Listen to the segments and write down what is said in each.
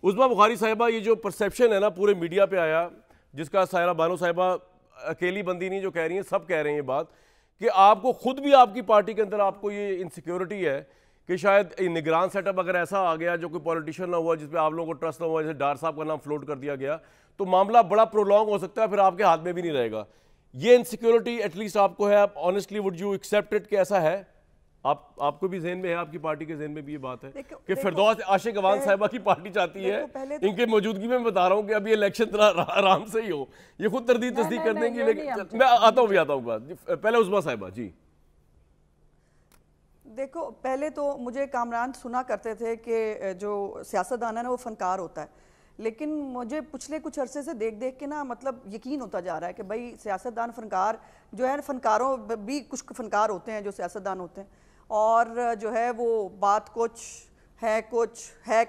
عظمیٰ بخاری صاحبہ، یہ جو پرسیپشن ہے نا پورے میڈیا پہ آیا، جس کا سائرہ بانو صاحبہ اکیلی بندی نہیں جو کہہ رہی ہیں، سب کہہ رہے ہیں یہ بات، کہ آپ کو خود بھی آپ کی پارٹی کے اندر آپ کو یہ انسیکیورٹی ہے کہ شاید نگران سیٹ اپ اگر ایسا آ گیا جو کوئی پولیٹیشین نہ ہوا جس پہ آپ لوگوں کو ٹرسٹ نہ ہوا، جیسے ڈار صاحب کا نام فلوٹ کر دیا گیا، تو معاملہ بڑا پرولونگ ہو سکتا ہے، پھر آپ کے ہاتھ میں بھی نہیں رہے گا. یہ انسیکیورٹی ایٹ لیسٹ آپ کو ہے، آپ honestly would you accept it کہ ایسا ہے؟ آپ کو بھی ذہن میں ہے، آپ کی پارٹی کے ذہن میں بھی یہ بات ہے کہ فردوس عاشق اوان صاحبہ کی پارٹی چاہتی ہے ان کے موجودگی میں بتا رہا ہوں کہ اب یہ الیکشن آرام سے ہی ہو، یہ خود تردید تصدیق کر دیں گی، لیکن میں آتا ہوں بات. پہلے عظمیٰ صاحبہ. جی دیکھو، پہلے تو مجھے کامران سنا کرتے تھے کہ جو سیاستدان ہے نا وہ فنکار ہوتا ہے، لیکن مجھے پچھلے کچھ عرصے سے دیکھ کے نا مطلب یقین ہوتا جا رہا ہے کہ بھائی سیاستدان فنکار جو ہے، فنکاروں بھی کچھ فنکار ہوتے ہیں جو سیاستدان ہوتے ہیں، اور جو ہے وہ بات کچھ ہے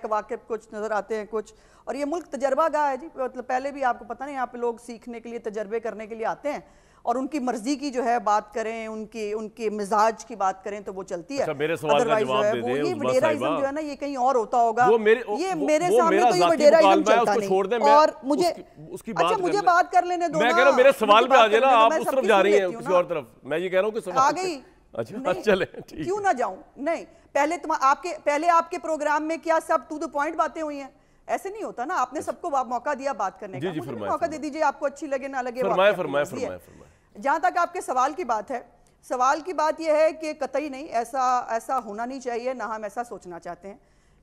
واقف کچھ نظر آتے ہیں کچھ. اور یہ ملک تجربہ گاہ ہے جی، مطلب پہلے بھی آپ کو پتہ نہیں، یہاں پہ لوگ سیکھنے کے لیے تجربے کرنے کے لیے آتے ہیں اور ان کی مرضی کی جو ہے بات کریں، ان کے مزاج کی بات کریں تو وہ چلتی ہے. میرے سوال کا جواب دے دیں یہ وڈیرائزم جو ہے نا یہ کہیں اور ہوتا ہوگا، یہ میرے وہ سامنے میرا تو یہ ذاتی وڈیرائزم مکالمہ ہے، اس چلتا کو چھوڑ دیں. نہیں. اور مجھے اس کی بات اچھا مجھے بات کر لینے دو نا. میں کہہ رہا ہوں میرے سوال پہ آ جائے نا، آپ اس طرف جا رہی ہیں لیتی ہوں کسی اور طرف، میں یہ کہہ رہا ہوں کہ آ سوال گئی. اچھا چلیں ٹھیک. کیوں نہ جاؤں؟ نہیں، پہلے آپ کے پروگرام میں کیا سب ٹو دی پوائنٹ باتیں ہوئی ہیں؟ ایسے نہیں ہوتا نا، آپ نے سب کو موقع دیا بات کرنے کا، مجھے موقع دے دیجئے، آپ کو اچھی لگے نہ لگے. فرمائے. جہاں تک آپ کے سوال کی بات ہے، سوال کی بات یہ ہے کہ قطعی نہیں، ایسا ہونا نہیں چاہیے، نہ ہم ایسا سوچنا چاہتے ہیں.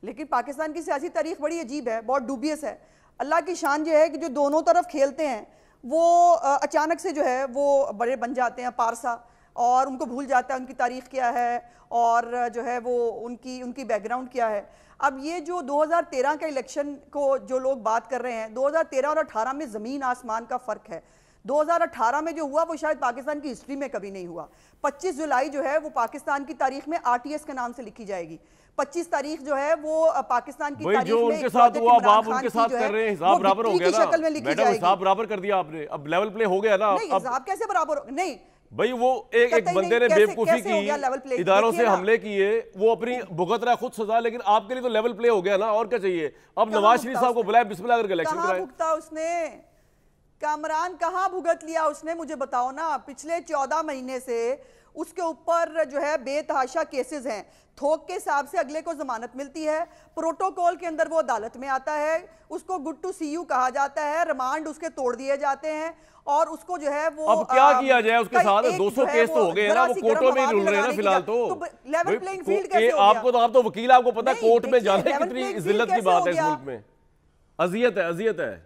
لیکن پاکستان کی سیاسی تاریخ بڑی عجیب ہے، بہت ڈوبیس ہے. اللہ کی شان یہ ہے کہ جو دونوں طرف کھیلتے ہیں وہ اچانک سے جو ہے وہ بڑے بن جاتے ہیں پارسا، اور ان کو بھول جاتا ہے ان کی تاریخ کیا ہے اور جو ہے وہ ان کی بیک گراؤنڈ کیا ہے. اب یہ جو 2013 کا الیکشن کو جو لوگ بات کر رہے ہیں، 2013 اور 18 میں زمین آسمان کا فرق ہے. 2018 میں جو ہوا وہ شاید پاکستان کی ہسٹری میں کبھی نہیں ہوا. 25 جولائی جو ہے وہ پاکستان کی تاریخ میں RTS کے نام سے لکھی جائے گی. 25 تاریخ جو ہے وہ پاکستان کی تاریخ میں ان کے ساتھ ہوا، آپ ان کے ساتھ کر رہے ہیں، حساب برابر ہو گیا نا میڈم، حساب برابر کر دیا آپ نے، اب لیول پلے ہو گیا نا. نہیں، حساب کیسے برابر ہو؟ نہیں بھائی، وہ ایک بندے نے بیوقوفی کی، اداروں سے حملے کیے، وہ اپنی بھگت رہا خود سزا، لیکن آپ کے لیے تو لیول پلے ہو گیا نا، اور کیا چاہیے؟ اب نواز شریف صاحب کو بلائے، بسم اللہ کر کے الیکشن کرائے. کہاں بھگتا اس نے؟ کامران کہاں بھگت لیا اس نے؟ مجھے بتاؤ نا. پچھلے 14 مہینے سے اس کے اوپر جو ہے بے تحاشا کیسز ہیں، تھوک کے حساب سے اگلے کو ضمانت ملتی ہے، پروٹوکول کے اندر وہ عدالت میں آتا ہے، اس کو گڈ ٹو سی یو کہا جاتا ہے، ریمانڈ اس کے توڑ دیے جاتے ہیں، اور اس کو جو ہے وہ اب کیا کیا جائے اس کے ساتھ؟ 200 کیس تو ہو گئے نا، وہ کورٹوں میں ہی رول رہے ہیں نا فی الحال. تو لیول پلینگ فیلڈ کیسے ہو گیا؟ آپ تو وکیل، آپ کو پتا ہے کورٹ میں جانے کتنی ذلت کی بات ہے اس ملک میں، اذیت ہے.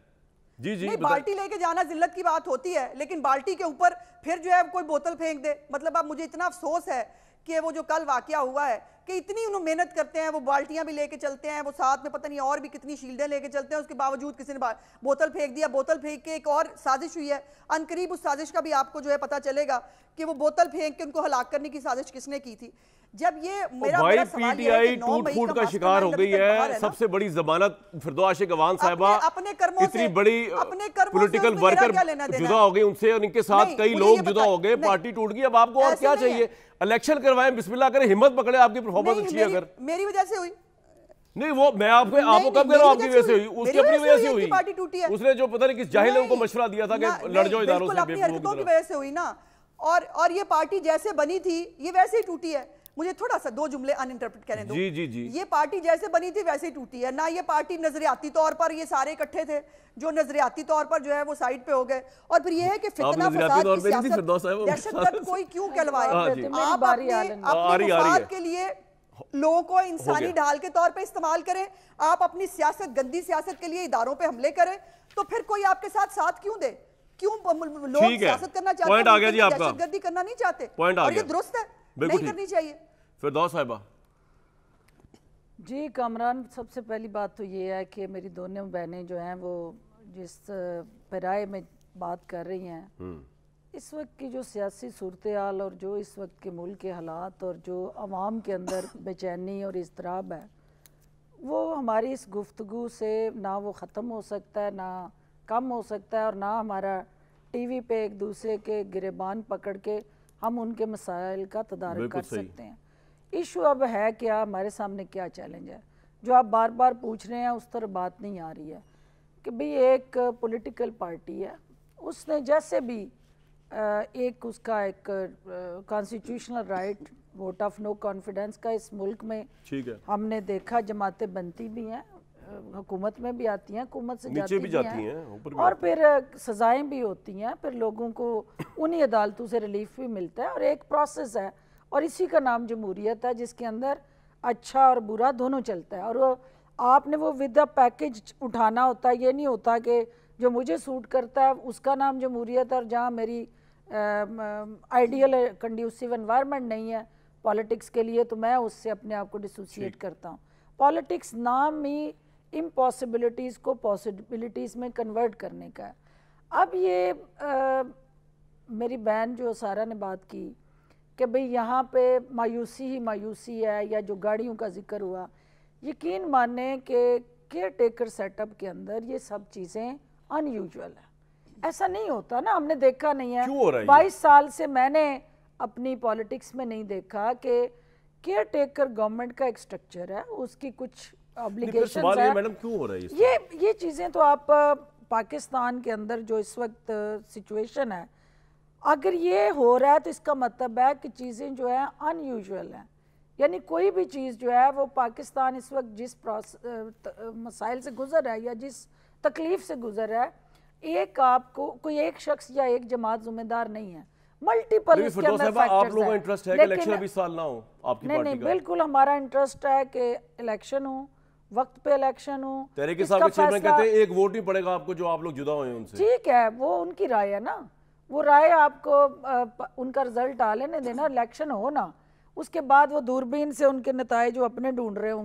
جی نہیں، بالٹی لے کے جانا ذلت کی بات ہوتی ہے، لیکن بالٹی کے اوپر پھر جو ہے کوئی بوتل پھینک دے. مطلب اب مجھے اتنا افسوس ہے کہ وہ جو کل واقعہ ہوا ہے کہ اتنی انہوں محنت کرتے ہیں، وہ بالٹیاں بھی لے کے چلتے ہیں، وہ ساتھ میں پتہ نہیں اور بھی کتنی شیلڈیں لے کے چلتے ہیں، اس کے باوجود کسی نے بوتل پھینک دیا. بوتل پھینک کے ایک اور سازش ہوئی ہے، ان قریب اس سازش کا بھی آپ کو جو ہے پتہ چلے گا کہ وہ بوتل پھینک کے ان کو ہلاک کرنے کی سازش کس نے کی تھی. جب یہ میرا سوال یہ ہے کہ 9 مئی ٹوٹ کا شکار ہو گئی ہے، سب سے بڑی ضمانت فردوس عاشق اوان صاحبہ، اتنی بڑی پولیٹیکل ورکر جدا ہو گئی ان سے، اور ان کے ساتھ کئی لوگ جدا ہو گئے، پارٹی ٹوٹ گئی. اب آپ کو اور کیا چاہیے؟ الیکشن کروائیں، بسم اللہ کریں، ہمت پکڑے، آپ کی پرفارمنس اچھی ہے. اگر میری وجہ سے ہوئی نہیں، وہ میں آپ کو کب کہہ رہا ہوں آپ کی وجہ سے ہوئی، اس کی اپنی وجہ سے ہوئی. اس نے جو پتہ نہیں کس جاہل نے کو مشورہ دیا تھا کہ لڑ جاؤ اداروں سے، اپنی حرکتوں کی وجہ سے ہوئی نا. اور یہ پارٹی جیسے بنی تھی یہ ویسے ہی ٹوٹی ہے. مجھے تھوڑا سا 2 جملے ان انٹرپریٹ کرنے دو. جی یہ پارٹی جیسے بنی تھی ویسے ہی ٹوٹی ہے. نہ یہ پارٹی نظریاتی طور پر یہ سارے اکٹھے تھے جو نظریاتی طور پر جو ہے وہ سائیڈ پہ ہو گئے. اور پھر یہ ہے کہ فتنہ فساد کی سیاست، دہشت گرد کوئی کیوں کہلوائے؟ آپ اپنے مفاد کے لیے لوگوں کو انسانی ڈھال کے طور پہ استعمال کریں، آپ اپنی سیاست، گندی سیاست کے لیے اداروں پہ حملے کریں، تو پھر کوئی آپ کے ساتھ کیوں دے؟ کیوں لوگ سیاست کرنا چاہتے ہیں، دہشت گردی کرنا نہیں چاہتے؟ اور یہ درست ہے، نہیں کرنی چاہیے. فردوس صاحبہ. جی کامران، سب سے پہلی بات تو یہ ہے کہ میری دونوں بہنیں جو ہیں وہ جس پیرائے میں بات کر رہی ہیں، اس وقت کی جو سیاسی صورتحال اور جو اس وقت کے ملک کے حالات اور جو عوام کے اندر بے چینی اور اضطراب ہے، وہ ہماری اس گفتگو سے نہ وہ ختم ہو سکتا ہے، نہ کم ہو سکتا ہے، اور نہ ہمارا ٹی وی پہ ایک دوسرے کے گریبان پکڑ کے ہم ان کے مسائل کا تدارک کر سکتے ہیں. ایشو اب ہے کیا، ہمارے سامنے کیا چیلنج ہے؟ جو آپ بار بار پوچھ رہے ہیں اس طرح بات نہیں آ رہی ہے کہ بھئی ایک پولیٹیکل پارٹی ہے، اس نے جیسے بھی ایک اس کا ایک constitutional right vote of no confidence کا اس ملک میں ٹھیک ہے، ہم نے دیکھا، جماعتیں بنتی بھی ہیں، حکومت میں بھی آتی ہیں، حکومت سے نیچے بھی جاتی بھی ہیں، اوپر بھی اور پھر سزائیں بھی ہوتی ہیں، پھر لوگوں کو انہی عدالتوں سے ریلیف بھی ملتا ہے، اور ایک پروسیس ہے، اور اسی کا نام جمہوریت ہے جس کے اندر اچھا اور برا دونوں چلتا ہے، اور آپ نے وہ ود اے پیکج اٹھانا ہوتا ہے، یہ نہیں ہوتا کہ جو مجھے سوٹ کرتا ہے اس کا نام جمہوریت، اور جہاں میری آئیڈیل کنڈیوسیو انوائرمنٹ نہیں ہے پالیٹکس کے لیے تو میں اس سے اپنے آپ کو ڈسوسیٹ کرتا ہوں۔ پالیٹکس نام ہی امپاسبلٹیز کو پاسبلٹیز میں کنورٹ کرنے کا ہے۔ اب یہ میری بہن جو سارا نے بات کی کہ بھئی یہاں پہ مایوسی ہی مایوسی ہے، یا جو گاڑیوں کا ذکر ہوا، یقین مانیں کہ کیئر ٹیکر سیٹ اپ کے اندر یہ سب چیزیں ان یوزول ہیں، ایسا نہیں ہوتا نا، ہم نے دیکھا نہیں ہے، کیوں ہو رہا ہے 22 سال سے میں نے اپنی پالیٹکس میں نہیں دیکھا کہ کیئر ٹیکر گورنمنٹ کا ایک سٹرکچر ہے، اس کی کچھ obbligations سوال یہ ہے۔ میڈم کیوں ہو رہا ہے اس یہ چیزیں تو آپ پاکستان کے اندر جو اس وقت سچویشن ہے، اگر یہ ہو رہا ہے تو اس کا مطلب ہے کہ چیزیں جو ہیں ان یوزول ہیں، یعنی کوئی بھی چیز جو ہے وہ پاکستان اس وقت جس مسائل سے گزر رہا ہے یا جس تکلیف سے گزر رہا ہے، ایک آپ کو کوئی ایک شخص یا ایک جماعت ذمہ دار نہیں ہے، ملٹیپل اس کے اندر آپ فیکٹرز لوگوں کا ہیں۔ انٹرسٹ ہے کہ الیکشن ابھی سال نہ ہو آپ کی نہیں پارٹی نہیں، کا؟ بالکل ہمارا انٹرسٹ ہے کہ الیکشن ہوں، وقت پہ الیکشن ہوں، تحریک اس صاحب کا کے چیئرمین فیصلہ کہتے ہیں ایک ووٹ نہیں پڑے گا آپ کو جو آپ لوگ جدا ہوئے ہیں ان سے۔ ٹھیک ہے، وہ ان کی رائے ہے نا، وہ رائے آپ کو ان کا رزلٹ آ لینے دینا، الیکشن ہو نا، اس کے بعد وہ دوربین سے ان کے نتائج جو اپنے ڈھونڈ رہے ہوں گے